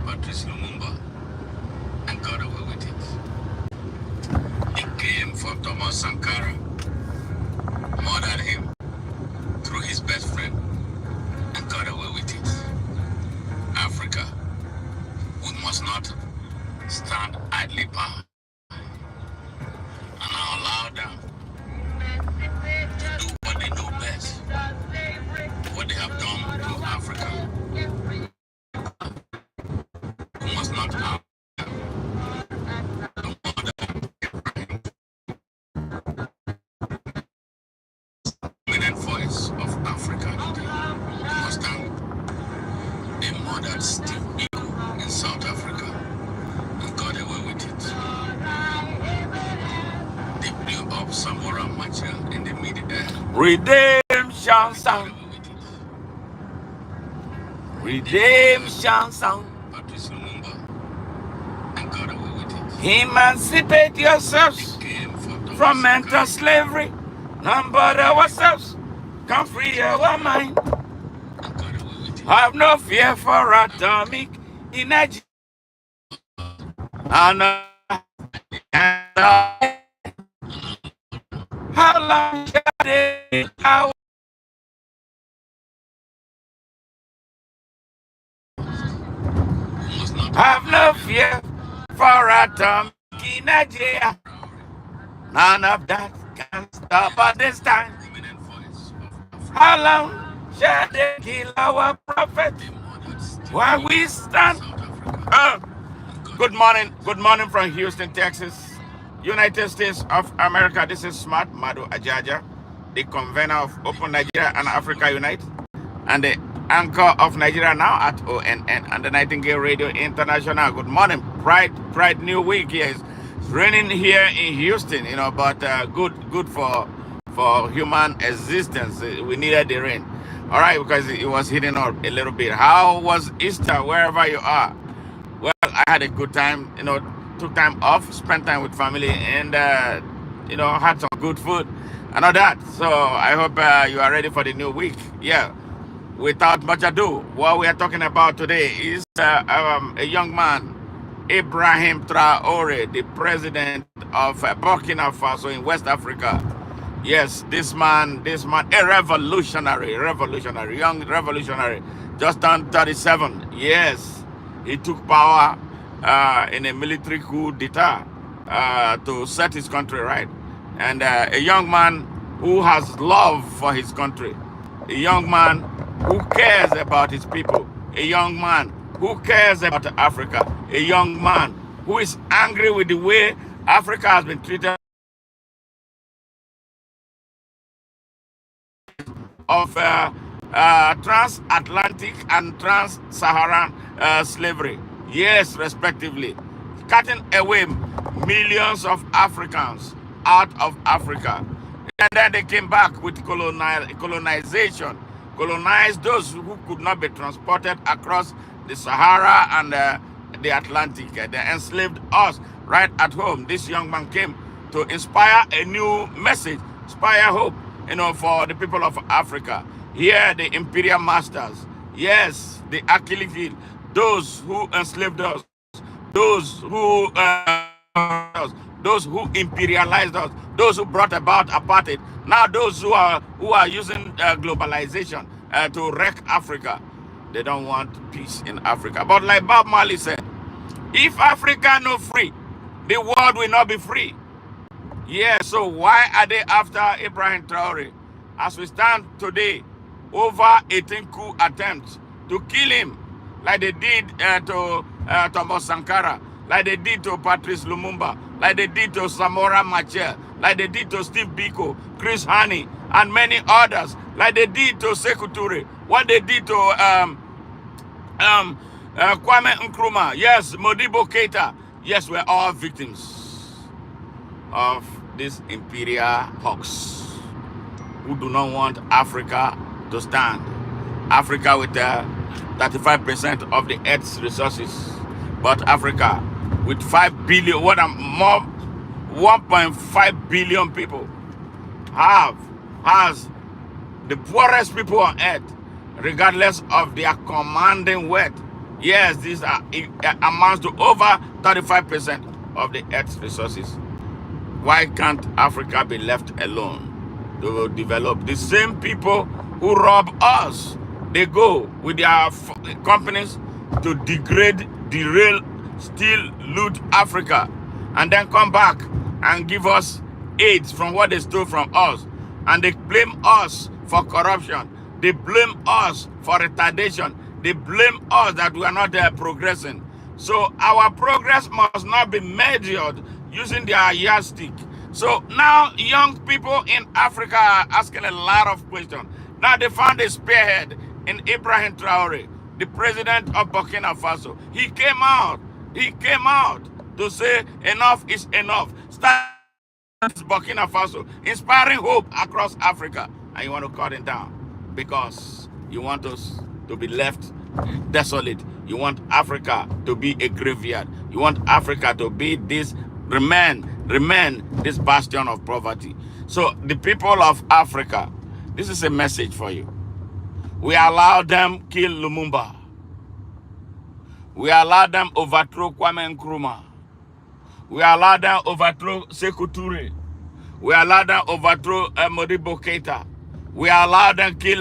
Patrice Lumumba and got away with it. He came for Thomas Sankara, murdered him through his best friend and got away with it. Africa, we must not stand idly by and allow them to do what they know best, what they have done to Africa. We must not allow the modern Ibrahim, dominant voice of Africa today. We must stand. They murdered Steve Biko in South Africa and got away with it. They blew up Samora Machel in the mid-air. Redemption sound. Redemption sound. Patrice Lumumba and got away with it. Emancipate yourselves from mental slavery. None but ourselves can free our mind. Have no fear for atomic energy. And how long shall they out? Have no fear for atomic energy. None of that can stop at this time. How long shall they kill our prophet while we stand? Good morning from Houston, Texas, United States of America. This is Smart Madu Ajaja, the convener of Open Nigeria and Africa Unite, and the anchor of Nigeria Now at ONN and the Nightingale Radio International. Good morning, Pride New Week. Yes, it's raining here in Houston, but good for human existence. We needed the rain. All right, because it was heating up a little bit. How was Easter wherever you are? Well, I had a good time, took time off, spent time with family, and, had some good food and all that. So I hope you are ready for the new week. Yeah, without much ado, what we are talking about today is a young man, Ibrahim Traore, the president of Burkina Faso in West Africa. Yes, this man, a revolutionary, young revolutionary, just turned 37. Yes. He took power in a military coup d'etat to set his country right. And a young man who has love for his country. A young man who cares about his people. A young man who cares about Africa. A young man who is angry with the way Africa has been treated of transatlantic and trans-Saharan slavery, yes, respectively, cutting away millions of Africans out of Africa. And then they came back with colonization, colonized those who could not be transported across the Sahara and the Atlantic. They enslaved us right at home. This young man came to inspire a new message, inspire hope, for the people of Africa. Here, the imperial masters, yes, the Achilles heel, those who enslaved us, those who imperialized us, those who brought about apartheid. Now, those who are using globalization to wreck Africa, they don't want peace in Africa. But like Bob Marley said, if Africa no free, the world will not be free. Yeah, so why are they after Ibrahim Traore? As we stand today, over 18 coup attempts to kill him, like they did to Thomas Sankara, like they did to Patrice Lumumba, like they did to Samora Machel, like they did to Steve Biko, Chris Hani, and many others, like they did to Sekou Toure, what they did to Kwame Nkrumah, yes, Modibo Keita, yes, we're all victims of these imperial hawks who do not want Africa to stand. Africa with 35% of the Earth's resources, but Africa with 5 billion, 1.5 billion people, has the poorest people on Earth, regardless of their commanding wealth. Yes, these are it amounts to over 35% of the Earth's resources. Why can't Africa be left alone to develop? The same people who rob us, they go with their companies to degrade, derail, steal, loot Africa, and then come back and give us aids from what they stole from us. And they blame us for corruption. They blame us for retardation. They blame us that we are not progressing. So our progress must not be measured using their yardstick. So now young people in Africa are asking a lot of questions. Now they found a spearhead in Ibrahim Traore, the president of Burkina Faso. He came out to say enough is enough. Start Burkina Faso, inspiring hope across Africa. And you want to cut it down because you want us to be left desolate. You want Africa to be a graveyard. You want Africa to be this, remain this bastion of poverty. So the people of Africa, this is a message for you. We allow them kill Lumumba. We allow them overthrow Kwame Nkrumah. We allow them overthrow Sekou Toure. We allow them overthrow Modibo Keita. We allow them kill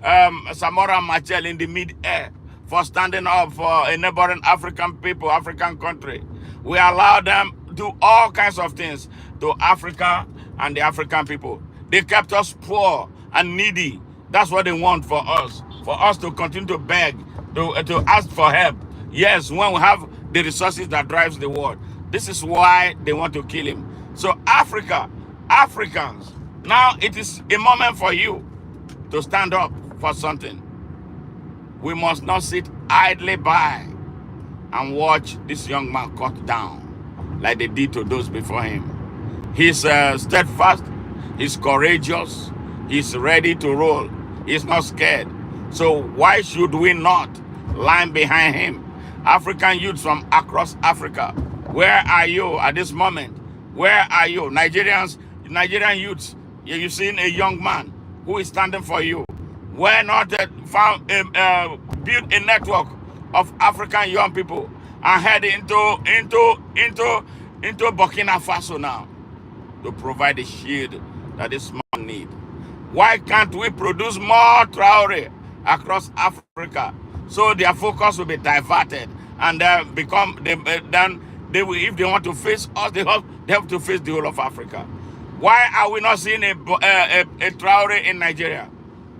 Samora Machel in the mid-air for standing up for a neighboring African people, African country. We allow them do all kinds of things to Africa and the African people. They kept us poor and needy. That's what they want for us to continue to beg, to ask for help. Yes, when we have the resources that drives the world. This is why they want to kill him. So Africa, Africans, now it is a moment for you to stand up for something. We must not sit idly by and watch this young man cut down like they did to those before him. He's steadfast, he's courageous, he's ready to roll, he's not scared. So why should we not line behind him? African youths from across Africa, where are you at this moment? Where are you? Nigerian youths, you've seen a young man who is standing for you. Why not build a network of African young people and head into Burkina Faso now to provide the shield that this man needs? Why can't we produce more Traore across Africa so their focus will be diverted and if they want to face us, they have to face the whole of Africa. Why are we not seeing a Traore in Nigeria?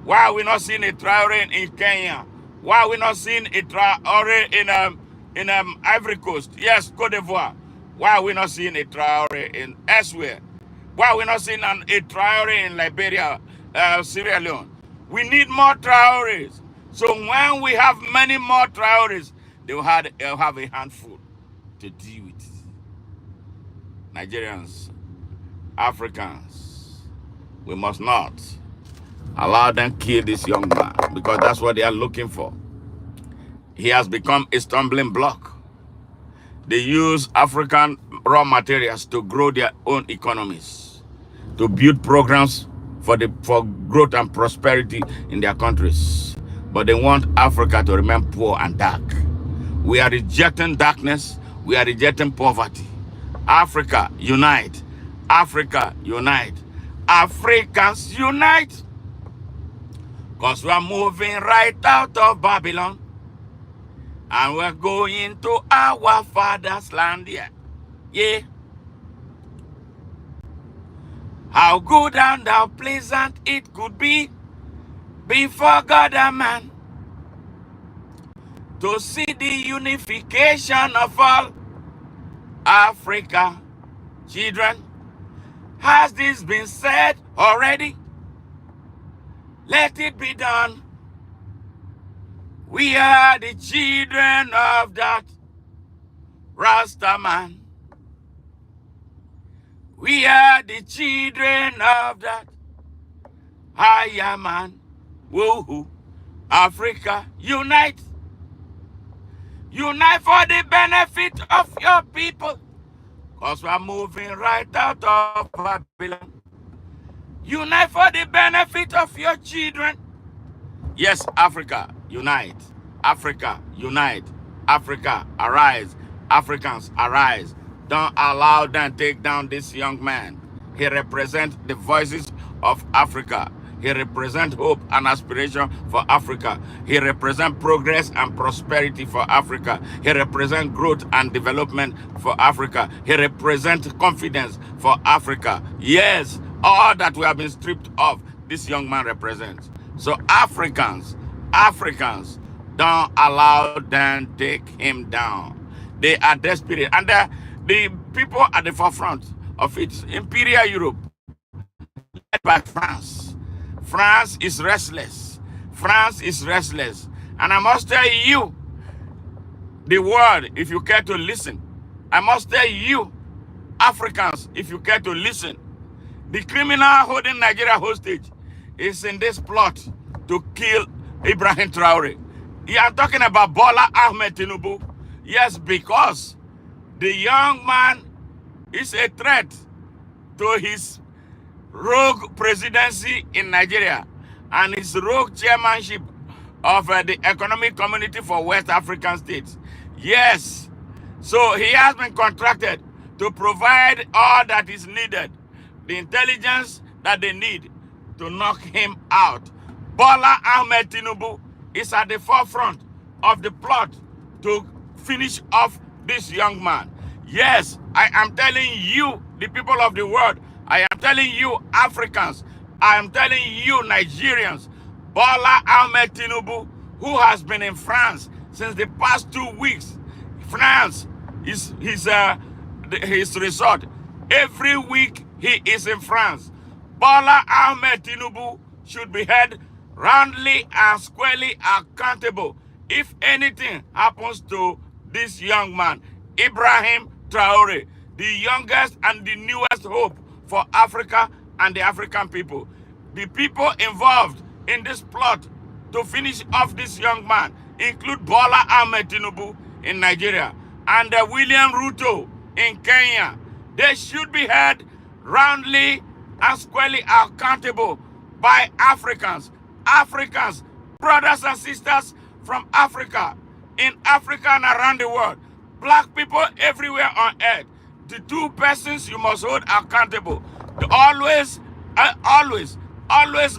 Why are we not seeing a Traore in Kenya? Why are we not seeing a Traore in Ivory Coast? Yes, Cote d'Ivoire. Why are we not seeing a Traore in elsewhere? Why are we not seeing a Traore in Liberia, Sierra Leone? We need more Traores. So when we have many more Traores, they'll have a handful to deal with. Nigerians, Africans, we must not allow them kill this young man because that's what they are looking for. He has become a stumbling block. They use African raw materials to grow their own economies, to build programs for growth and prosperity in their countries. But they want Africa to remain poor and dark. We are rejecting darkness. We are rejecting poverty. Africa, unite. Africa, unite. Africans, unite. Because we are moving right out of Babylon. And we're going to our father's land. Yeah. How good and how pleasant it could be before God and man to see the unification of all Africa children. Has this been said already? Let it be done. We are the children of that Rasta man. We are the children of that higher man. Woohoo. Africa, unite. Unite for the benefit of your people. Because we're moving right out of Babylon. Unite for the benefit of your children. Yes, Africa, unite. Africa, unite. Africa, arise. Africans, arise. Don't allow them take down this young man. He represents the voices of Africa. He represents hope and aspiration for Africa. He represents progress and prosperity for Africa. He represents growth and development for Africa. He represents confidence for Africa. Yes, all that we have been stripped of, this young man represents. So Africans, don't allow them take him down. They are desperate. And the people at the forefront of it, Imperial Europe, led by France. France is restless. France is restless. And I must tell you, the world, if you care to listen, I must tell you, Africans, if you care to listen, the criminal holding Nigeria hostage is in this plot to kill Ibrahim Traore. Yeah, I'm talking about Bola Ahmed Tinubu. Yes, because the young man is a threat to his rogue presidency in Nigeria and his rogue chairmanship of the Economic Community for West African States. Yes, so he has been contracted to provide all that is needed, the intelligence that they need to knock him out. Bola Ahmed Tinubu is at the forefront of the plot to finish off this young man. Yes, I am telling you, the people of the world, I am telling you, Africans, I am telling you, Nigerians, Bola Ahmed Tinubu, who has been in France since the past 2 weeks. France is his resort. Every week he is in France. Bola Ahmed Tinubu should be held roundly and squarely accountable if anything happens to this young man, Ibrahim Traore, the youngest and the newest hope for Africa and the African people. The people involved in this plot to finish off this young man include Bola Ahmed Tinubu in Nigeria and William Ruto in Kenya. They should be held roundly and squarely accountable by Africans. Africans, brothers and sisters from Africa, in Africa and around the world, black people everywhere on earth. The two persons you must hold accountable. Always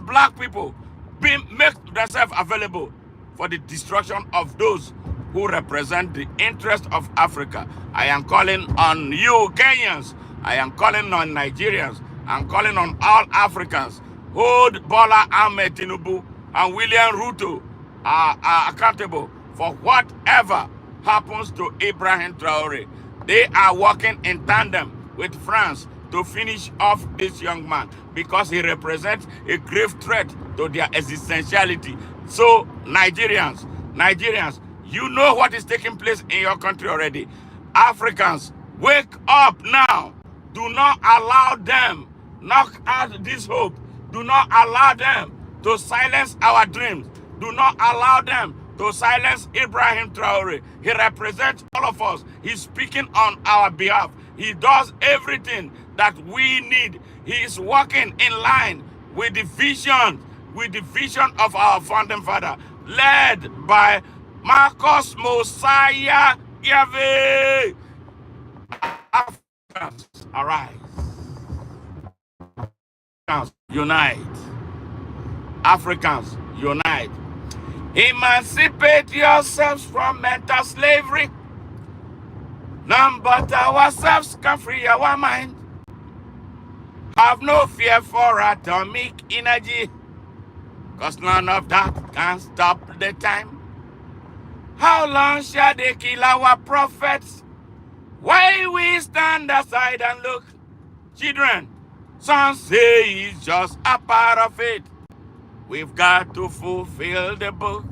black people make themselves available for the destruction of those who represent the interest of Africa. I am calling on you, Kenyans. I am calling on Nigerians. I'm calling on all Africans. Hold Bola Ahmed Tinubu and William Ruto are accountable for whatever happens to Ibrahim Traore. They are working in tandem with France to finish off this young man because he represents a grave threat to their existentiality. So, Nigerians, you know what is taking place in your country already. Africans, wake up now. Do not allow them knock out this hope. Do not allow them to silence our dreams. Do not allow them to silence Ibrahim Traore. He represents all of us. He's speaking on our behalf. He does everything that we need. He is working in line with the vision of our founding father, led by Marcus Mosiah Yahweh. Africans, arise. Africans, unite. Africans, unite. Emancipate yourselves from mental slavery. None but ourselves can free our mind. Have no fear for atomic energy, cause none of that can stop the time. How long shall they kill our prophets? Why we stand aside and look? Children, some say it's just a part of it. We've got to fulfill the book.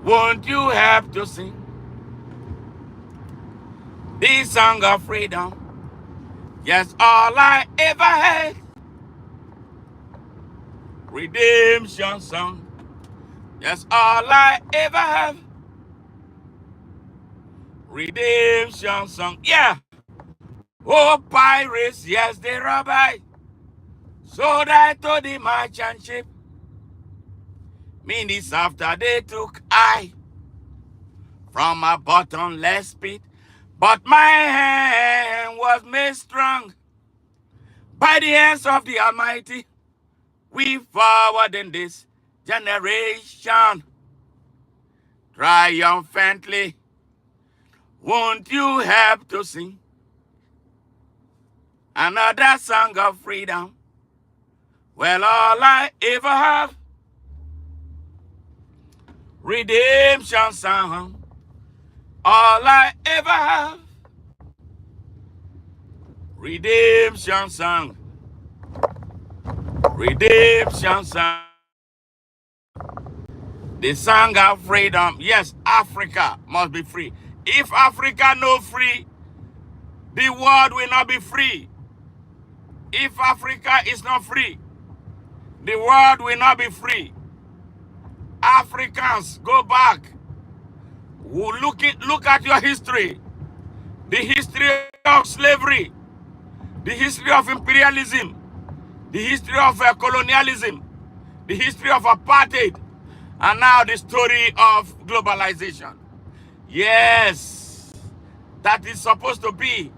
Won't you help to sing the song of freedom? Yes, all I ever had. Redemption song. Yes, all I ever have. Redemption song. Yeah. Oh, pirates, yes, they rob I. Sold I to the merchant ship. Minutes after they took I from a bottomless pit, but my hand was made strong by the hands of the Almighty. We forward in this generation triumphantly. Won't you help to sing another song of freedom? Well, all I ever have, redemption song. All I ever have, redemption song. Redemption song. The song of freedom. Yes, Africa must be free. If Africa no free, the world will not be free. If Africa is not free, the world will not be free. Africans, go back. Look at your history. The history of slavery. The history of imperialism. The history of colonialism. The history of apartheid. And now the story of globalization. Yes, that is supposed to be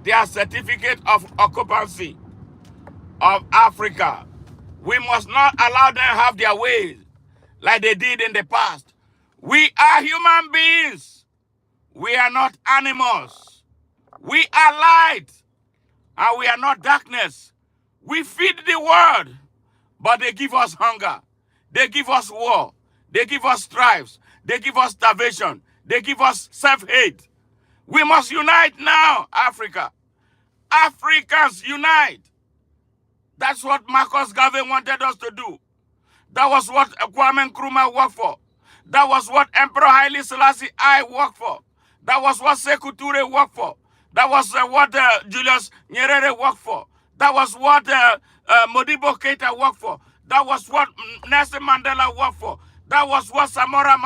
their certificate of occupancy of Africa. We must not allow them to have their ways like they did in the past. We are human beings. We are not animals. We are light and we are not darkness. We feed the world, but they give us hunger. They give us war. They give us strifes. They give us starvation. They give us self-hate. We must unite now, Africa. Africans unite. That's what Marcus Garvey wanted us to do. That was what Kwame Nkrumah worked for. That was what Emperor Haile Selassie I worked for. That was what Sekou Touré worked for. That was what Julius Nyerere worked for. That was what Modibo Keita worked for. That was what Nelson Mandela worked for. That was what Samora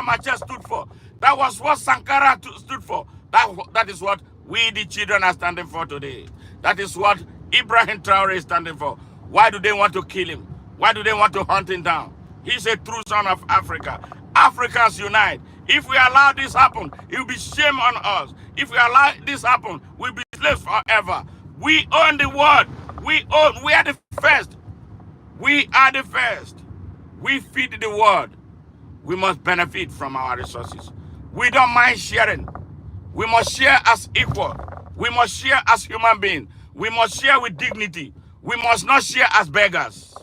Machel stood for. That was what Sankara stood for. That is what we, the children, are standing for today. That is what Ibrahim Traore is standing for. Why do they want to kill him? Why do they want to hunt him down? He's a true son of Africa. Africans unite. If we allow this happen, it will be shame on us. If we allow this happen, we'll be slaves forever. We own the world. We are the first. We are the first. We feed the world. We must benefit from our resources. We don't mind sharing. We must share as equal. We must share as human beings. We must share with dignity. We must not share as beggars.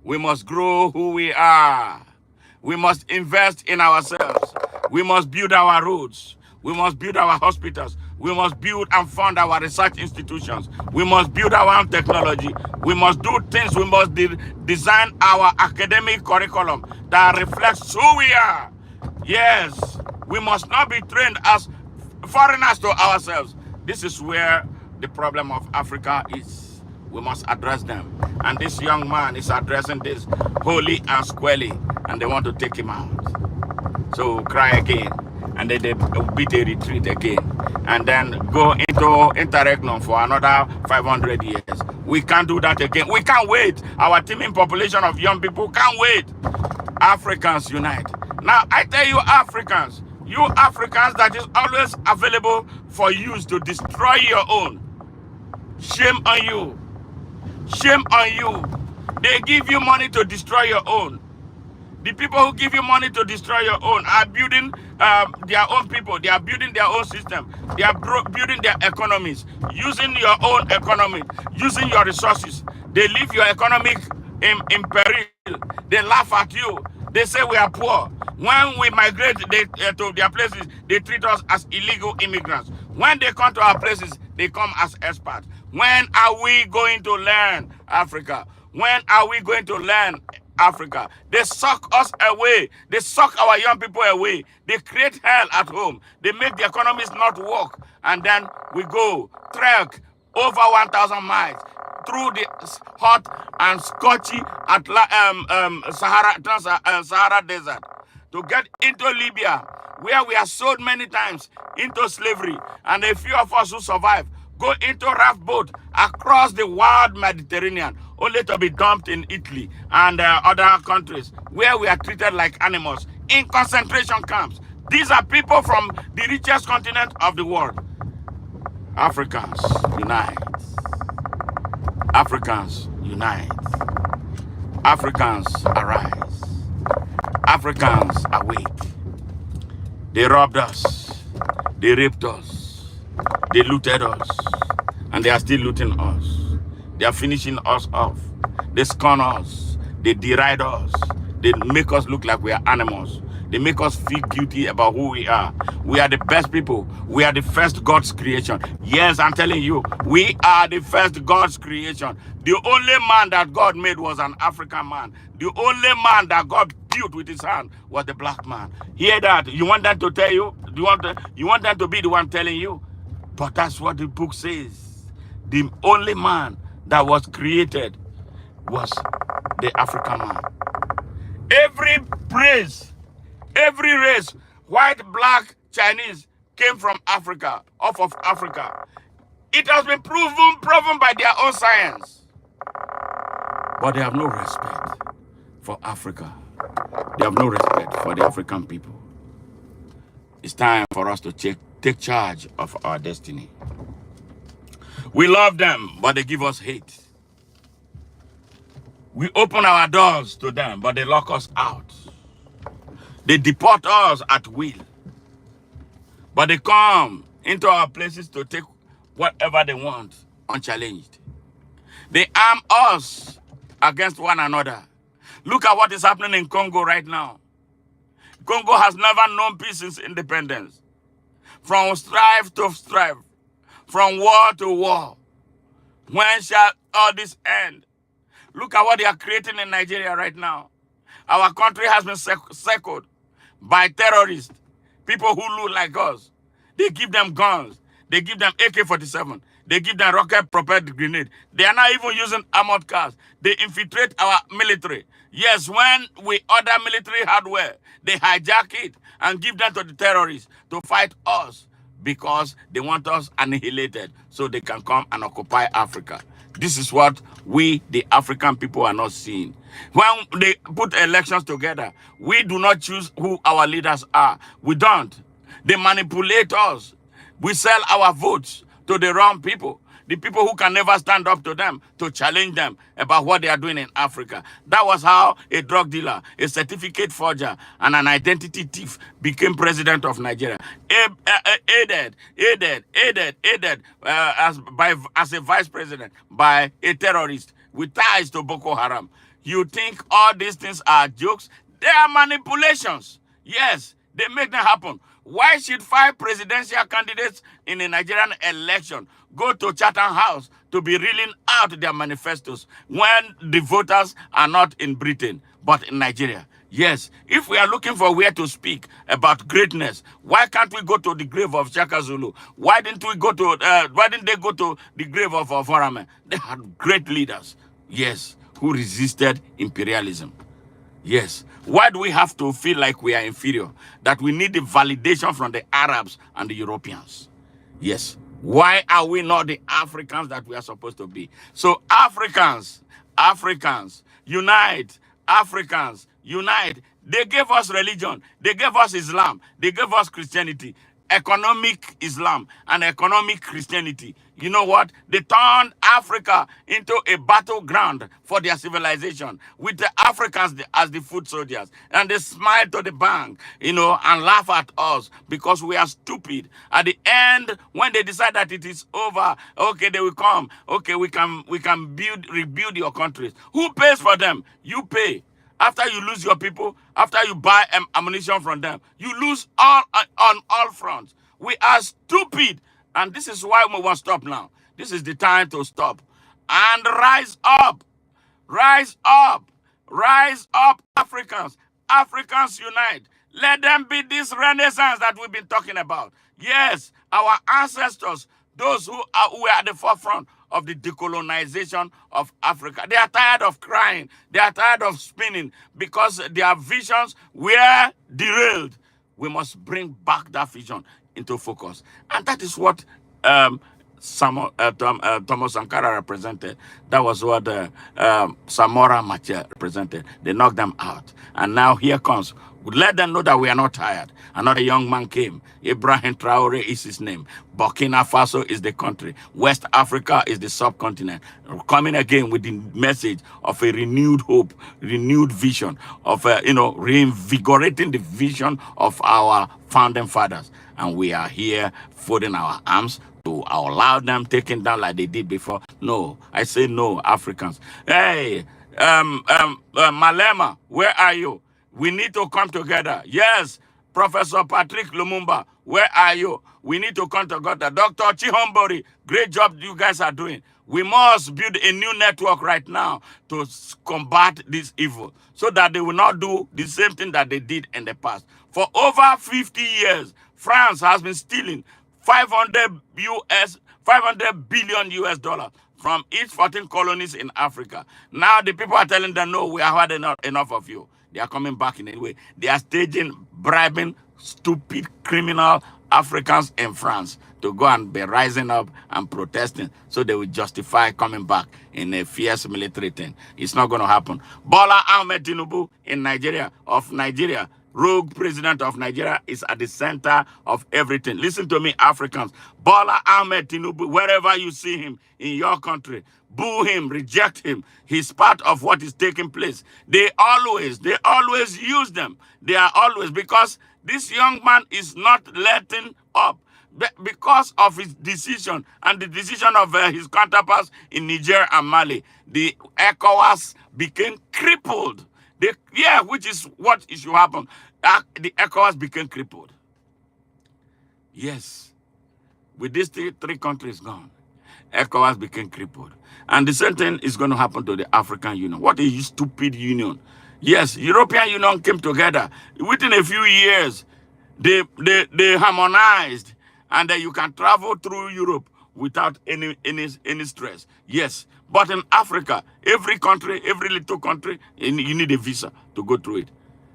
We must grow who we are. We must invest in ourselves. We must build our roads. We must build our hospitals. We must build and fund our research institutions. We must build our own technology. We must do things. We must design our academic curriculum that reflects who we are. Yes, we must not be trained as foreigners to ourselves. This is where the problem of Africa is. We must address them. And this young man is addressing this wholly and squarely, and they want to take him out. So cry again, and then they beat a retreat again, and then go into interregnum for another 500 years. We can't do that again. We can't wait. Our teeming population of young people can't wait. Africans unite. Now, I tell you Africans that is always available for use to destroy your own. Shame on you. Shame on you. They give you money to destroy your own. The people who give you money to destroy your own are building their own people. They are building their own system. They are building their economies, using your own economy, using your resources. They leave your economic in peril. They laugh at you. They say we are poor. When we migrate to their places, they treat us as illegal immigrants. When they come to our places, they come as expats. When are we going to learn Africa? When are we going to learn Africa? They suck us away. They suck our young people away. They create hell at home. They make the economies not work. And then we go trek over 1,000 miles through the hot and scorchy Sahara Desert to get into Libya, where we are sold many times into slavery. And a few of us who survive go into raft boat across the wild Mediterranean, only to be dumped in Italy and other countries where we are treated like animals in concentration camps. These are people from the richest continent of the world. Africans, unite. Africans, unite. Africans, arise. Africans, awake. They robbed us. They raped us. They looted us. And they are still looting us. They are finishing us off. They scorn us. They deride us. They make us look like we are animals. They make us feel guilty about who we are. We are the best people. We are the first God's creation. Yes, I'm telling you, we are the first God's creation. The only man that God made was an African man. The only man that God built with his hand was the black man. Hear that? You want them to tell you? You want them to be the one telling you? But that's what the book says. The only man that was created was the African man. Every race, white, black, Chinese, came from Africa, off of Africa. It has been proven by their own science. But they have no respect for Africa. They have no respect for the African people. It's time for us to take charge of our destiny. We love them, but they give us hate. We open our doors to them, but they lock us out. They deport us at will. But they come into our places to take whatever they want, unchallenged. They arm us against one another. Look at what is happening in Congo right now. Congo has never known peace since independence. From strife to strife, from war to war. When shall all this end? Look at what they are creating in Nigeria right now. Our country has been circled by terrorists, people who look like us. They give them guns. They give them AK-47. They give them rocket-propelled grenade. They are not even using armored cars. They infiltrate our military. Yes, when we order military hardware, they hijack it and give them to the terrorists to fight us because they want us annihilated so they can come and occupy Africa. This is what we, the African people, are not seeing. When they put elections together, we do not choose who our leaders are. We don't. They manipulate us. We sell our votes to the wrong people. The people who can never stand up to them, to challenge them about what they are doing in Africa. That was how a drug dealer, a certificate forger, and an identity thief became president of Nigeria. Aided as a vice president by a terrorist with ties to Boko Haram. You think all these things are jokes? They are manipulations. Yes, they make them happen. Why should 5 presidential candidates in a Nigerian election go to Chatham House to be reeling out their manifestos when the voters are not in Britain, but in Nigeria? Yes, if we are looking for where to speak about greatness, why can't we go to the grave of Shaka Zulu? Why didn't they go to the grave of Oforame? They had great leaders, yes, who resisted imperialism. Yes. Why do we have to feel like we are inferior? That we need the validation from the Arabs and the Europeans? Yes. Why are we not the Africans that we are supposed to be? So Africans, unite. Africans, unite. They gave us religion. They gave us Islam. They gave us Christianity. Economic Islam and economic Christianity. You know what? They turned Africa into a battleground for their civilization with the Africans as the foot soldiers. And they smile to the bank, and laugh at us because we are stupid. At the end, when they decide that it is over, okay, they will come. Okay, we can rebuild your countries. Who pays for them? You pay. After you lose your people, after you buy ammunition from them, you lose all on all fronts. We are stupid. And this is why we must stop now. This is the time to stop. And rise up. Rise up. Rise up, Africans. Africans unite. Let them be this renaissance that we've been talking about. Yes, our ancestors, those who were at the forefront of the decolonization of Africa. They are tired of crying. They are tired of spinning because their visions were derailed. We must bring back that vision into focus. And that is what Thomas Sankara represented. That was what Samora Machel represented. They knocked them out. And now here comes. Let them know that we are not tired. Another young man came. Ibrahim Traore is his name. Burkina Faso is the country. West Africa is the subcontinent. Coming again with the message of a renewed hope, renewed vision of, reinvigorating the vision of our founding fathers. And we are here folding our arms to allow them taken down like they did before. No, I say no, Africans. Hey, Malema, where are you? We need to come together. Yes, Professor Patrick Lumumba, where are you? We need to come together. Dr. Chihombori, great job you guys are doing. We must build a new network right now to combat this evil so that they will not do the same thing that they did in the past. For over 50 years, France has been stealing 500 billion US dollars from its 14 colonies in Africa. Now the people are telling them, no, we have had enough of you. They are coming back in a way. They are staging, bribing stupid criminal Africans in France to go and be rising up and protesting so they will justify coming back in a fierce military thing. It's not going to happen. Bola Ahmed Tinubu in Nigeria, rogue president of Nigeria, is at the center of everything. Listen to me, Africans. Bola Ahmed Tinubu, wherever you see him in your country, boo him, reject him. He's part of what is taking place. They always use them. They are always, because this young man is not letting up. Because of his decision and the decision of his counterparts in Niger and Mali, the ECOWAS became crippled. Which is what should happen. The ECOWAS became crippled. Yes. With these three countries gone, ECOWAS became crippled. And the same thing is going to happen to the African Union. What a stupid union. Yes, European Union came together. Within a few years, they harmonized. And then you can travel through Europe without any stress. Yes. But in Africa, every country, every little country, you need a visa to go through it.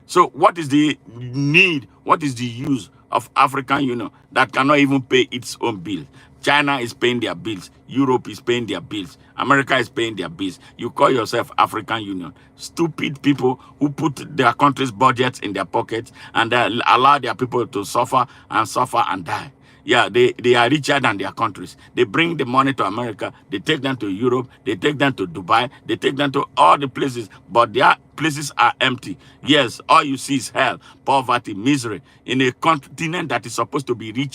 So what is the need? What is the use of African Union that cannot even pay its own bill? China is paying their bills. Europe is paying their bills. America is paying their bills. You call yourself African Union. Stupid people who put their country's budgets in their pockets and allow their people to suffer and die. Yeah, they are richer than their countries. They bring the money to America. They take them to Europe. They take them to Dubai. They take them to all the places. But their places are empty. Yes, all you see is hell, poverty, misery in a continent that is supposed to be the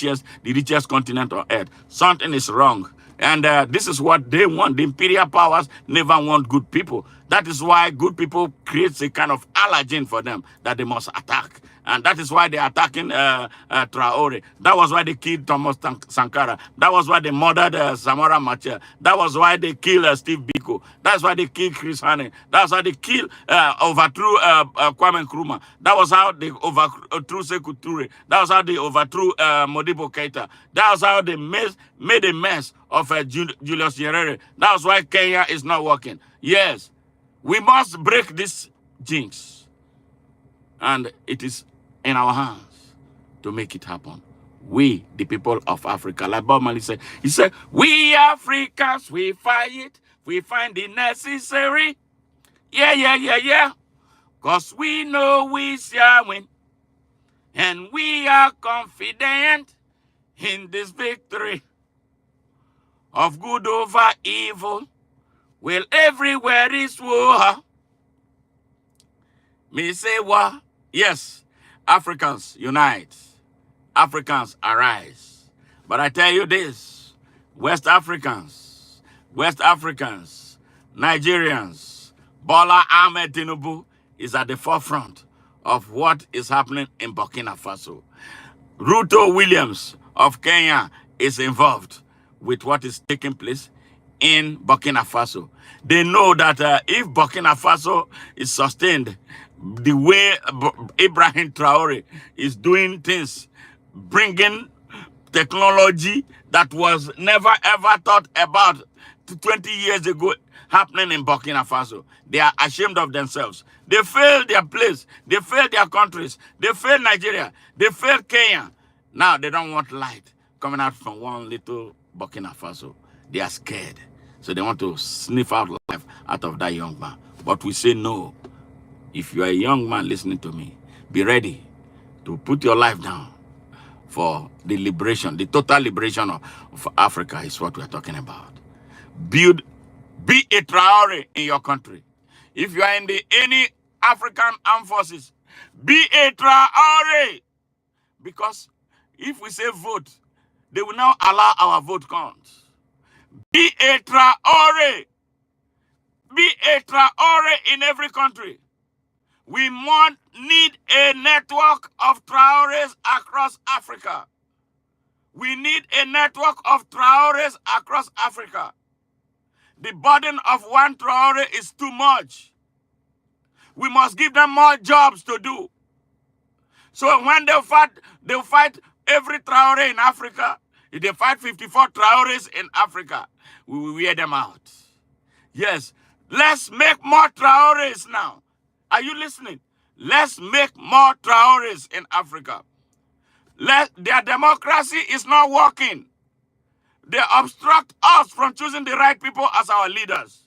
richest continent on earth. Something is wrong. And this is what they want. The imperial powers never want good people. That is why good people creates a kind of allergen for them that they must attack. And that is why they're attacking Traore. That was why they killed Thomas Sankara. That was why they murdered Samora Machel. That was why they killed Steve Biko. That's why they killed Chris Haney. That's why they overthrew Kwame Nkrumah. That was how they overthrew Sekou Toure. That was how they overthrew Modibo Keita. That was how they made a mess of Julius Nyerere. That was why Kenya is not working. Yes, we must break this jinx. And it is in our hands to make it happen. We, the people of Africa, like Bob Marley said, he said, we Africans, we fight, we find it necessary. Yeah. Because we know we shall win. And we are confident in this victory of good over evil. Well, everywhere is war. Me say what? Yes, Africans unite. Africans arise. But I tell you this, West Africans, Nigerians, Bola Ahmed Tinubu is at the forefront of what is happening in Burkina Faso. Ruto Williams of Kenya is involved with what is taking place in Burkina Faso. They know that if Burkina Faso is sustained the way Ibrahim Traore is doing things, bringing technology that was never ever thought about 20 years ago happening in Burkina Faso. They are ashamed of themselves. They failed their place. They failed their countries. They failed Nigeria. They failed Kenya. Now they don't want light coming out from one little Burkina Faso. They are scared. So they want to sniff out life out of that young man. But we say no. If you are a young man listening to me, be ready to put your life down for the liberation, the total liberation of Africa is what we're talking about. Be a Traore in your country. If you are in any African armed forces, be a Traore. Because if we say vote, they will now allow our vote counts. Be a Traore. Be a Traore in every country. We need a network of Traores across Africa. We need a network of Traores across Africa. The burden of one Traore is too much. We must give them more jobs to do. So when they'll fight every Traore in Africa. If they fight 54 Traores in Africa, we will wear them out. Yes, let's make more Traores now. Are you listening? Let's make more Traores in Africa. Their democracy is not working. They obstruct us from choosing the right people as our leaders.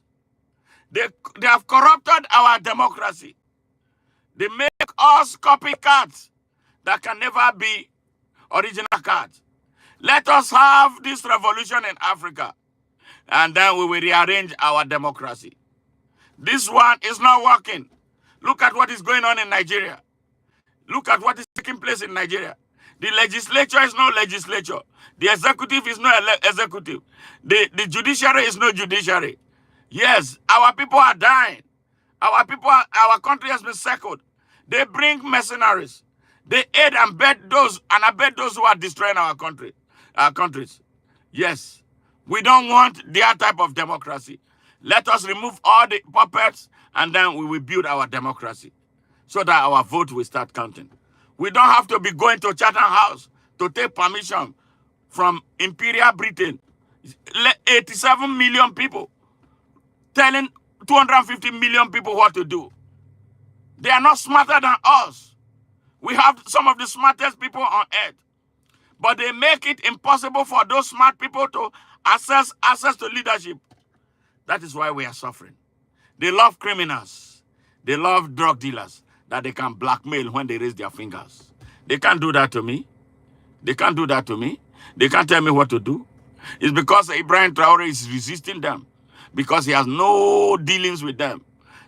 They have corrupted our democracy. They make us copycats that can never be original cats. Let us have this revolution in Africa, and then we will rearrange our democracy. This one is not working. Look at what is going on in Nigeria. Look at what is taking place in Nigeria. The legislature is no legislature. The executive is no executive. The judiciary is no judiciary. Yes, our people are dying. Our country has been circled. They bring mercenaries. They aid and abet those who are destroying our countries. Yes, we don't want their type of democracy. Let us remove all the puppets, and then we will build our democracy so that our vote will start counting. We don't have to be going to Chatham House to take permission from Imperial Britain. 87 million people telling 250 million people what to do. They are not smarter than us. We have some of the smartest people on earth. But they make it impossible for those smart people to access to leadership. That is why we are suffering. They love criminals. They love drug dealers that they can blackmail when they raise their fingers. They can't do that to me. They can't do that to me. They can't tell me what to do. It's because Ibrahim Traore is resisting them. Because he has no dealings with them.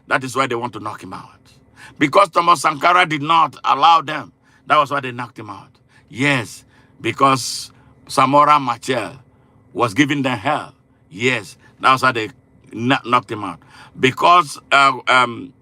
That is why they want to knock him out. Because Thomas Sankara did not allow them. That was why they knocked him out. Yes, because Samora Machel was giving them hell. Yes, that's why they knocked him out. Because Kwame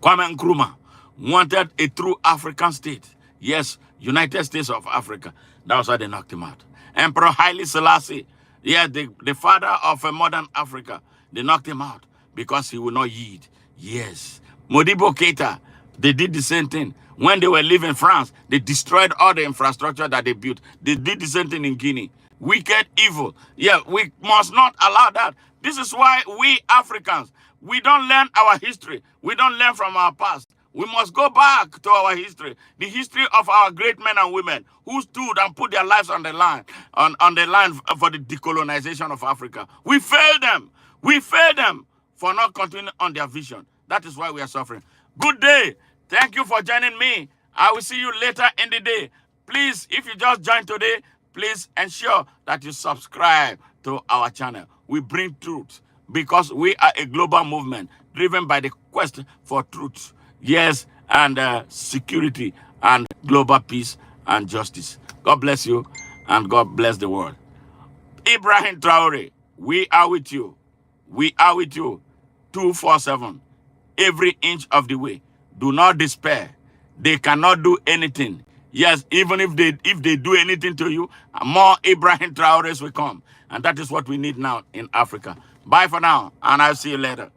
Nkrumah wanted a true African state. Yes, United States of Africa. That's why they knocked him out. Emperor Haile Selassie, yeah, the father of a modern Africa, they knocked him out because he will not yield. Yes. Modibo Keita, they did the same thing. When they were leaving France, they destroyed all the infrastructure that they built. They did the same thing in Guinea. Wicked, evil. Yeah, we must not allow that. This is why we Africans, we don't learn our history. We don't learn from our past. We must go back to our history, the history of our great men and women who stood and put their lives on the line, on the line for the decolonization of Africa. We failed them. We failed them for not continuing on their vision. That is why we are suffering. Good day. Thank you for joining me. I will see you later in the day. Please, if you just joined today, please ensure that you subscribe to our channel. We bring truth because we are a global movement driven by the quest for truth. Yes, and security and global peace and justice. God bless you and God bless the world. Ibrahim Traore, we are with you. We are with you 247 every inch of the way. Do not despair. They cannot do anything. Yes, even if they do anything to you, more Ibrahim Traores will come. And that is what we need now in Africa. Bye for now, and I'll see you later.